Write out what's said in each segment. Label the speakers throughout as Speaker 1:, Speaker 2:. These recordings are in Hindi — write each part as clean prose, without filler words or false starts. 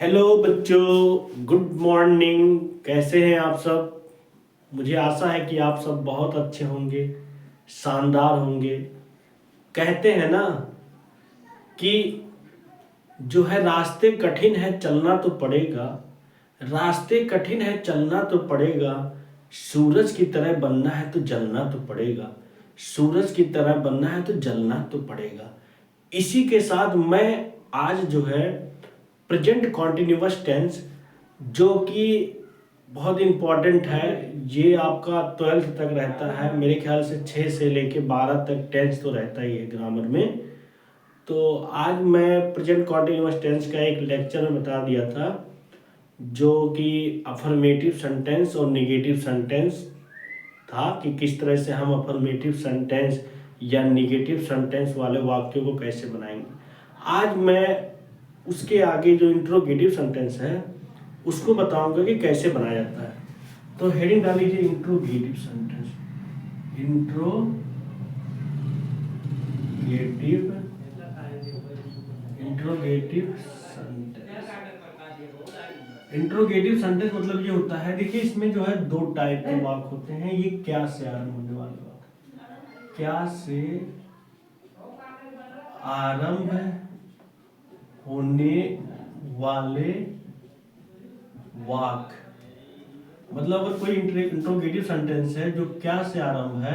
Speaker 1: हेलो बच्चों, गुड मॉर्निंग। कैसे हैं आप सब? मुझे आशा है कि आप सब बहुत अच्छे होंगे, शानदार होंगे। कहते हैं ना कि जो है रास्ते कठिन है चलना तो पड़ेगा, रास्ते कठिन है चलना तो पड़ेगा, सूरज की तरह बनना है तो जलना तो पड़ेगा, सूरज की तरह बनना है तो जलना तो पड़ेगा। इसी के साथ मैं आज जो है प्रेजेंट कॉन्टिन्यूअस टेंस, जो कि बहुत इम्पॉर्टेंट है, ये आपका 12th तक रहता है मेरे ख्याल से। 6 से लेके 12 तक टेंस तो रहता ही है ग्रामर में। तो आज मैं प्रेजेंट कॉन्टिन्यूअस टेंस का एक लेक्चर में बता दिया था, जो कि अफर्मेटिव सेंटेंस और निगेटिव सेंटेंस था, कि किस तरह से हम अफर्मेटिव सेंटेंस या निगेटिव सेंटेंस वाले वाक्यों को कैसे बनाएंगे। आज मैं उसके आगे जो इंट्रोगेटिव सेंटेंस है उसको बताऊंगा कि कैसे बनाया जाता है। तो हेडिंग डाल लीजिए interrogative sentence. Interrogative interrogative sentence. Interrogative sentence मतलब ये होता है, देखिए इसमें जो है दो टाइप के वाक्य होते हैं। ये क्या से आरंभ होने वाले वाक्य, क्या से आरंभ होने वाले वाक्य। मतलब अगर कोई इंट्रोगेटिव सेंटेंस है जो क्या से आरंभ है,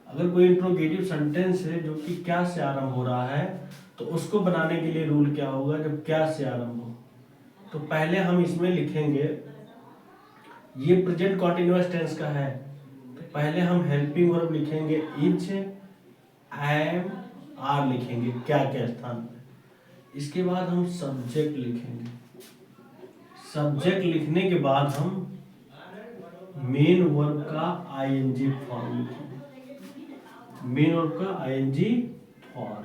Speaker 1: अगर कोई इंट्रोगेटिव सेंटेंस है जो कि क्या से आरंभ हो रहा है, तो उसको बनाने के लिए रूल क्या होगा जब क्या से आरंभ हो। तो पहले हम इसमें लिखेंगे, ये प्रेजेंट कॉन्टिन्यूअस टेंस का है, तो पहले हम हेल्पिंग वर्ब लिखेंगे इज, एम, आर लिखेंगे क्या के स्थान पे। इसके बाद हम सब्जेक्ट लिखेंगे। सब्जेक्ट लिखने के बाद हम मेन वर्ब का आईएनजी फॉर्म लिखेंगे। मेन वर्ब का आईएनजी फॉर्म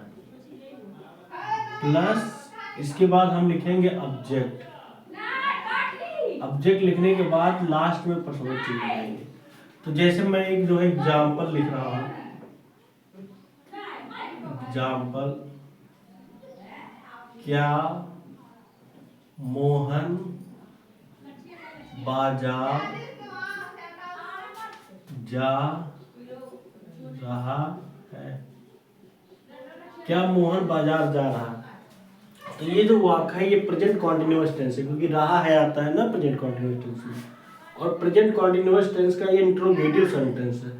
Speaker 1: प्लस इसके बाद हम लिखेंगे ऑब्जेक्ट। ऑब्जेक्ट लिखने के बाद लास्ट में प्रश्नवाची लिखेंगे। तो जैसे मैं एक जो है एग्जाम्पल लिख रहा हूँ, एग्जाम्पल, क्या मोहन बाजार जा रहा है। क्या मोहन बाजार जा रहा है। तो ये जो वाक्य है ये प्रेजेंट कॉन्टिन्यूअस टेंस है, क्योंकि रहा है आता है ना प्रेजेंट कॉन्टिन्यूअस टेंस में। और प्रेजेंट कॉन्टिन्यूअस टेंस का ये इंट्रोगेटिव सेंटेंस है,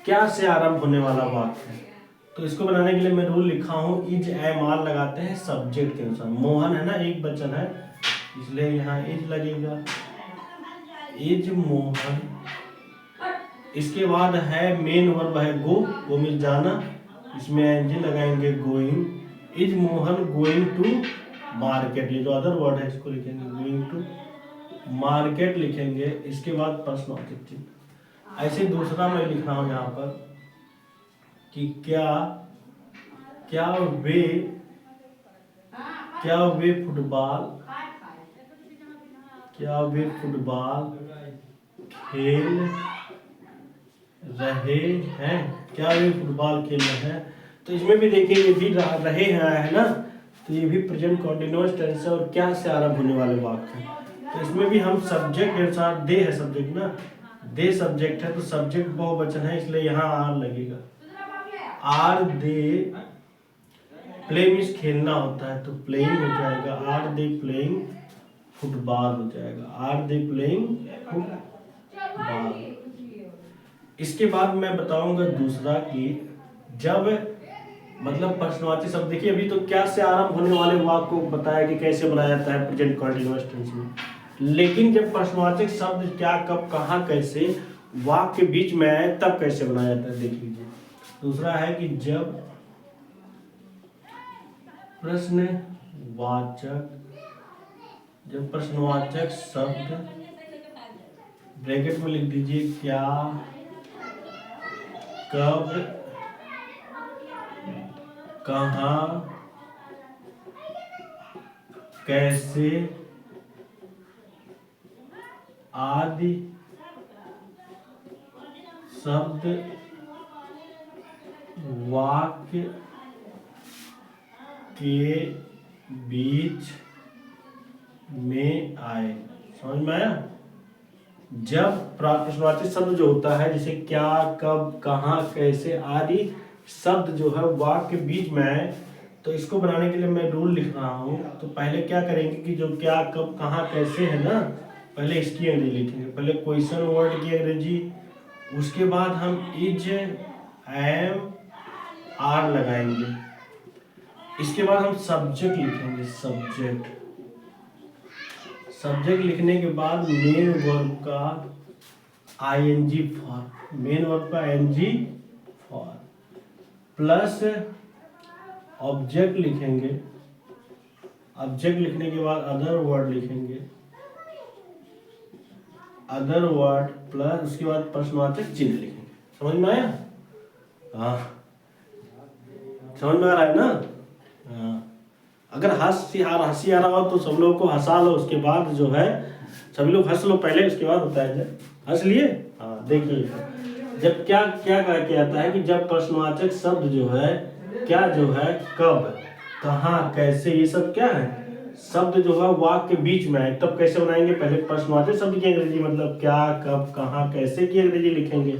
Speaker 1: क्या से आरंभ होने वाला वाक्य है। तो इसको बनाने के लिए मैं रूल लिखा हूँ, इज, एम, आर लगाते हैं सब्जेक्ट के अनुसार। मोहन है ना, एक वचन है, इसलिए यहाँ इज लगेगा, इज मोहन। इसके बाद है मेन वर्ब है गो मीन जाना, इसमें एनजी लगाएंगे going. Is Mohan going to market, ये जो अदर वर्ड है इसको लिखेंगे गोइंग टू मार्केट लिखेंगे। इसके बाद प्रश्नवाचक चिन्ह। ऐसे दूसरा मैं लिख रहा हूँ यहाँ पर कि क्या क्या वे क्या वे फुटबॉल क्या वे फुटबॉल खेल रहे हैं। क्या वे फुटबॉल खेल रहे हैं। तो इसमें भी देखिए ये भी रहे हैं है ना, तो ये भी प्रेजेंट कॉन्टिन्यूअस टेंस है और क्या से आरंभ होने वाले वाक्य है। तो इसमें भी हम सब्जेक्ट के अनुसार, दे है सब्जेक्ट ना, दे सब्जेक्ट है, तो सब्जेक्ट बहुवचन है इसलिए यहाँ आर लगेगा। आर दे प्ले मीन्स खेलना होता है, तो प्लेइंग हो जाएगा। आर दे प्लेइंग फुटबॉल हो जाएगा, आर दे प्लेइंग फुटबॉल। इसके बाद मैं बताऊंगा दूसरा कि जब मतलब प्रश्नवाची शब्द, देखिए अभी तो क्या से आरंभ होने वाले वाक्य को बताया कि कैसे बनाया जाता है प्रेजेंट कॉन्टिन्यूअस टेंस में। लेकिन जब प्रश्नवाचक शब्द क्या, कब, कहाँ, कैसे वाक्य के बीच में आए तब कैसे बनाया जाता है, देख लीजिए। दूसरा है कि जब प्रश्नवाचक शब्द, ब्रैकेट में लिख दीजिए क्या, कब, कहाँ, कैसे आदि शब्द वाक्य के बीच में आए। समझ में आया? जब प्रश्नवाची शब्द जो होता है, जैसे क्या, कब, कहाँ, कैसे आदि शब्द जो है वाक्य के बीच में आए, तो इसको बनाने के लिए मैं रूल लिख रहा हूँ। तो पहले क्या करेंगे कि जो क्या, कब, कहाँ, कैसे है ना, पहले इसकी अंग्रेजी लिखेंगे। पहले क्वेश्चन वर्ड की अंग्रेजी, उसके बाद हम इज, एम, आर लगाएंगे। इसके बाद हम सब्जेक्ट लिखेंगे। सब्जेक्ट लिखने के बाद मेन वर्ब का आईएनजी फॉर्म, मेन वर्ब का आईएनजी फॉर्म, प्लस ऑब्जेक्ट लिखेंगे। ऑब्जेक्ट लिखने के बाद अदर वर्ड लिखेंगे, अदर वर्ड प्लस उसके बाद प्रश्नवाचक चिन्ह लिखेंगे। समझ में आया? हाँ, समझ में आ रहा है ना? हाँ। अगर हंसी आ रहा हो तो सब लोगों को हंसा लो, उसके बाद जो है सभी लोग हंस लो पहले, उसके बाद बताया जाए। हंस लिए? हाँ, देखिए जब क्या क्या कहा के आता है कि जब प्रश्नवाचक शब्द जो है, क्या जो है, कब, कहाँ, कैसे, ये सब क्या है शब्द जो है वाक्य के बीच में है, तब कैसे बनाएंगे? पहले प्रश्नवाचक शब्द की अंग्रेजी मतलब क्या, कब, कहाँ, कैसे की अंग्रेजी लिखेंगे।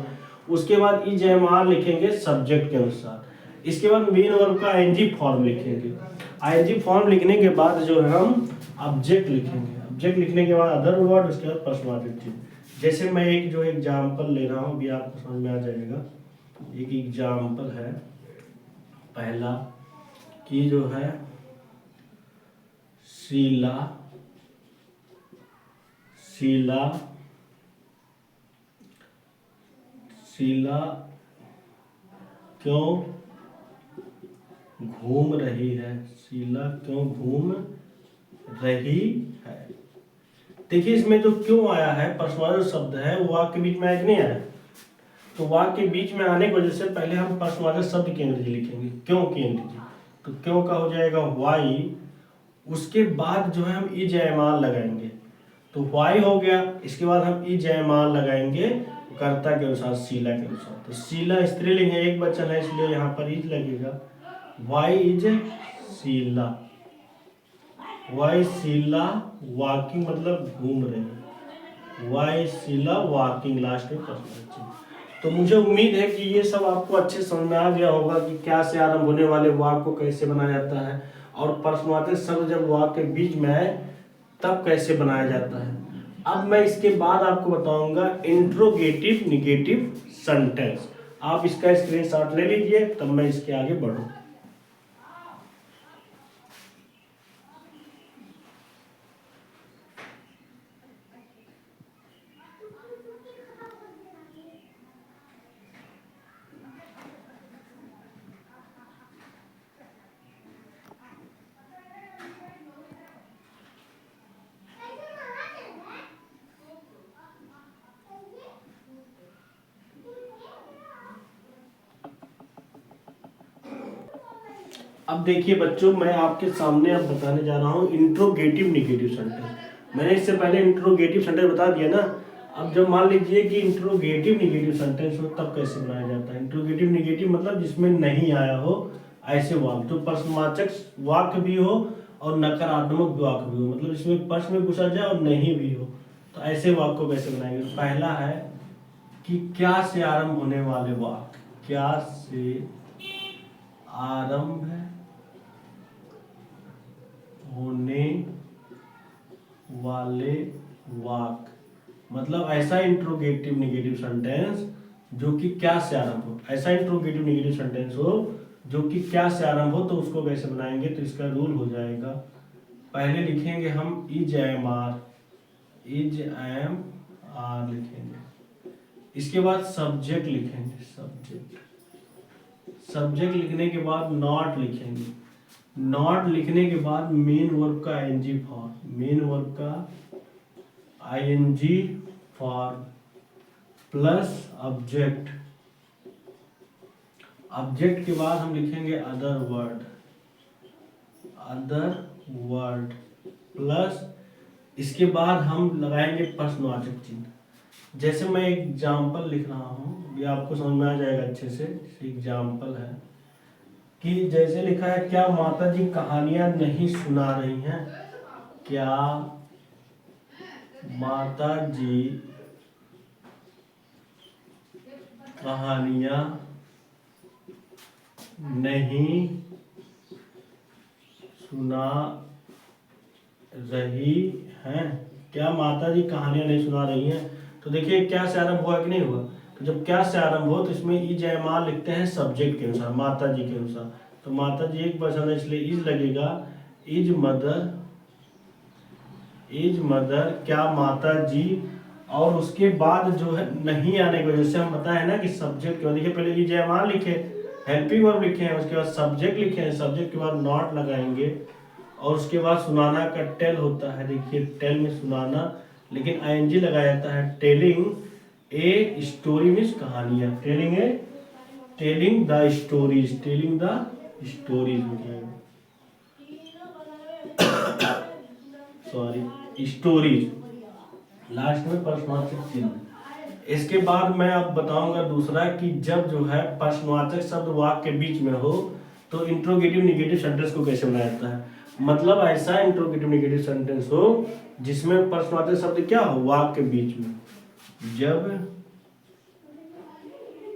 Speaker 1: उसके बाद इज, एम, आर लिखेंगे सब्जेक्ट के अनुसार। इसके बाद मेन वर्ब का आईएनजी फॉर्म लिखेंगे। आईएनजी फॉर्म लिखने के बाद जो है हम ऑब्जेक्ट लिखेंगे। ऑब्जेक्ट लिखने के बाद अदर वर्ड, उसके बाद प्रश्नवाचक चिन्ह। जैसे मैं एक जो एग्जाम्पल ले रहा हूँ, अभी आपको समझ में आ जाएगा। एक एग्जाम्पल है पहला कि जो है शीला, शीला, शीला क्यों घूम रही है? शीला क्यों घूम रही है? देखिए इसमें जो क्यों आया है, प्रश्नवाचक शब्द है, वो वाक्य के बीच में आया कि नहीं आया? तो वाक्य के बीच में आने की वजह से पहले हम प्रश्नवाचक शब्द की अंग्रेजी लिखेंगे, क्यों की अंग्रेजी। तो क्यों का हो जाएगा वाई, उसके बाद जो है हम इज, एम, आर लगाएंगे। तो वाई हो गया, इसके बाद हम इज, एम, आर लगाएंगे कर्ता के अनुसार, शीला के अनुसार। तो शीला स्त्रीलिंग है, एक वचन है, इसलिए यहाँ पर इज लगेगा। Why is Sheela, why Sheela walking मतलब घूम रही, वाई शीला वॉकिंग, लास्ट में प्रश्न। तो मुझे उम्मीद है कि ये सब आपको अच्छे समझ में आ गया होगा कि क्या से आरंभ होने वाले वाक्य को कैसे बनाया जाता है, और प्रश्नवाचक शब्द जब वाक्य के बीच में आए तब कैसे बनाया जाता है। अब मैं इसके बाद आपको बताऊंगा इंट्रोगेटिव निगेटिव सेंटेंस। आप इसका स्क्रीनशॉट ले लीजिए, तब मैं इसके आगे बढ़ूं। अब देखिए बच्चों, मैं आपके सामने अब बताने जा रहा हूँ इंट्रोगेटिव निगेटिव सेंटेंस। मैंने इससे पहले इंट्रोगेटिव सेंटेंस बता दिया ना। अब जब मान लीजिए कि इंट्रोगेटिव निगेटिव सेंटेंस हो, तब कैसे बनाया जाता है। इंट्रोगेटिव निगेटिव मतलब जिसमें नहीं आया हो ऐसे वाक्य, तो प्रश्नवाचक वाक्य भी हो और नकारात्मक वाक्य भी हो, मतलब जिसमें प्रश्न में पूछा जाए और नहीं भी हो, तो ऐसे वाक्य को कैसे बनाएंगे। पहला है कि क्या से आरंभ होने वाले वाक्य, क्या से आरंभ होने वाले वाक्य, मतलब ऐसा इंट्रोगेटिव निगेटिव सेंटेंस जो कि क्या से आरंभ हो। ऐसा इंट्रोगेटिव निगेटिव सेंटेंस हो जो कि क्या से आरंभ हो, तो उसको कैसे बनाएंगे। तो इसका रूल हो जाएगा, पहले लिखेंगे हम is, am, are, is, am, are लिखेंगे। इसके बाद सब्जेक्ट लिखेंगे, सब्जेक्ट। सब्जेक्ट लिखने के बाद नॉट लिखेंगे। नॉट लिखने के बाद मेन वर्ब का आईएनजी फॉर्म, मेन वर्ब का ING form plus object. Object के बाद हम लिखेंगे other word, other word plus इसके बाद हम लगाएंगे प्रश्नवाचक चिन्ह। जैसे मैं एग्जाम्पल लिख रहा हूँ, ये आपको समझ में आ जाएगा अच्छे से। एग्जाम्पल है कि जैसे लिखा है, क्या माता जी कहानियां नहीं सुना रही हैं, क्या माता जी कहानियाँ नहीं सुना रही हैं? क्या माता जी कहानियाँ नहीं सुना रही हैं? तो देखिए क्या से आरंभ हुआ कि नहीं हुआ। तो जब क्या से आरंभ हो तो इसमें ई जयमाल लिखते हैं सब्जेक्ट के अनुसार, माता जी के अनुसार। तो माता जी एक पर्सन है इसलिए इज लगेगा। इज मदर क्या माता जी, और उसके बाद जो है नहीं आने की वजह से हम बताए ना कि सब्जेक्ट के बाद देखिए पहले ई जयमाल लिखे, हेल्पिंग वर्ब लिखे हैं, उसके बाद सब्जेक्ट लिखे हैं, सब्जेक्ट के बाद नॉट लगाएंगे, और उसके बाद सुनाना का टेल होता है। देखिए टेल में सुनाना, लेकिन आईएनजी लगाया जाता है। टेलिंग ए स्टोरी मीन्स कहानियाँ, telling the stories, telling the stories हो जाएगा, सॉरी स्टोरीज, लास्ट में प्रश्नवाचक चिन्ह। इसके बाद मैं अब बताऊंगा दूसरा कि जब जो है प्रश्नवाचक शब्द वाक्य के बीच में हो तो इंट्रोगेटिव निगेटिव सेंटेंस को कैसे बनाया जाता है। मतलब ऐसा इंट्रोगेटिव निगेटिव सेंटेंस हो जिसमें प्रश्नवाचक शब्द क्या हो, वाक्य के बीच में। जब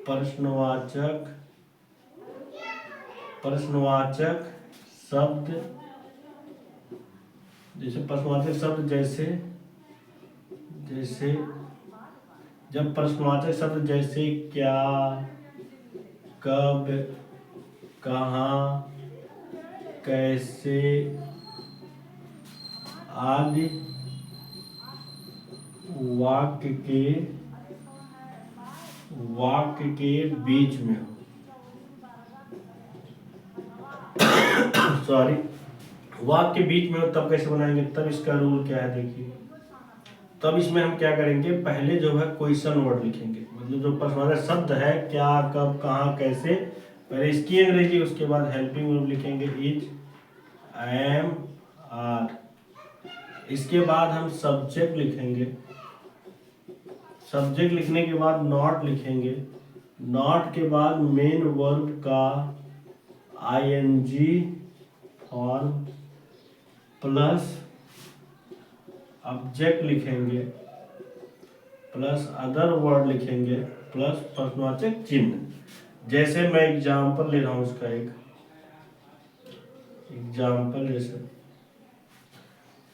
Speaker 1: प्रश्नवाचक शब्द, जैसे प्रश्नवाचक शब्द जैसे जब प्रश्नवाचक शब्द जैसे क्या, कब, कहाँ, कैसे आदि वाक्य के बीच में हो, सॉरी वाक्य के बीच में हो तब कैसे बनाएंगे। तब इसका रूल क्या है देखिए। तब इसमें हम क्या करेंगे, पहले जो है क्वेश्चन वर्ड लिखेंगे, मतलब जो प्रश्नवाचक शब्द है क्या, कब, कहाँ, कैसे, पहले इसकी अंग्रेजी, उसके बाद हेल्पिंग वर्ब लिखेंगे इज, एम, आर। इसके बाद हम सब्जेक्ट लिखेंगे, सब्जेक्ट लिखने के बाद नॉट लिखेंगे, नॉट के बाद मेन वर्ब का आईएनजी फॉर्म प्लस ऑब्जेक्ट लिखेंगे प्लस अदर वर्ड लिखेंगे प्लस प्रश्नवाचक चिन्ह। जैसे मैं एग्जाम्पल ले रहा हूँ, उसका एक एग्जाम्पल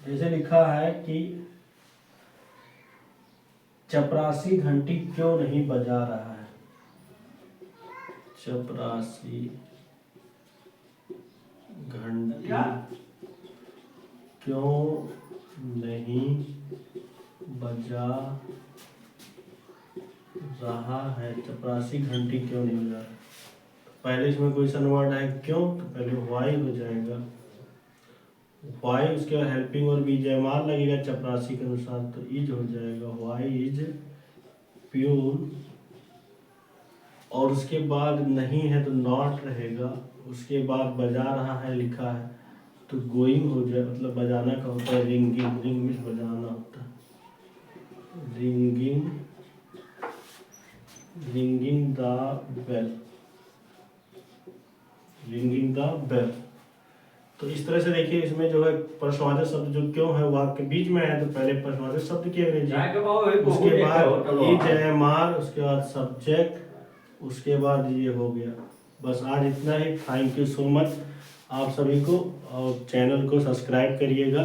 Speaker 1: जैसे लिखा है कि चपरासी घंटी क्यों नहीं बजा रहा है। चपरासी घंटी क्यों नहीं बजा रहा है, चपरासी घंटी क्यों नहीं बजा रहा। पहले इसमें क्वेश्चन वर्ड है क्यों, तो पहले व्हाई हो जाएगा, व्हाई, उसके बाद हेल्पिंग और बी जयमाल लगेगा चपरासी के अनुसार, तो इज हो जाएगा, व्हाई इज प्यून, और उसके बाद नहीं है तो नॉट रहेगा, उसके बाद बजा रहा है लिखा है तो गोइंग हो जाए, मतलब बजाना का होता है रिंगिंग, रिंग मीन्स बजाना होता है, रिंगिंग द बेल। तो इस तरह से देखिए इसमें जो है प्रश्नवाचक शब्द जो क्यों है वाक्य के बीच में है, तो पहले प्रश्नवाचक शब्द की अंग्रेजी, उसके बाद ई जयमाल, उसके बाद सब्जेक्ट, उसके बाद ये हो गया। बस आज इतना ही। थैंक यू सो मच आप सभी को, और चैनल को सब्सक्राइब करिएगा।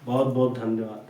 Speaker 1: बहुत बहुत धन्यवाद।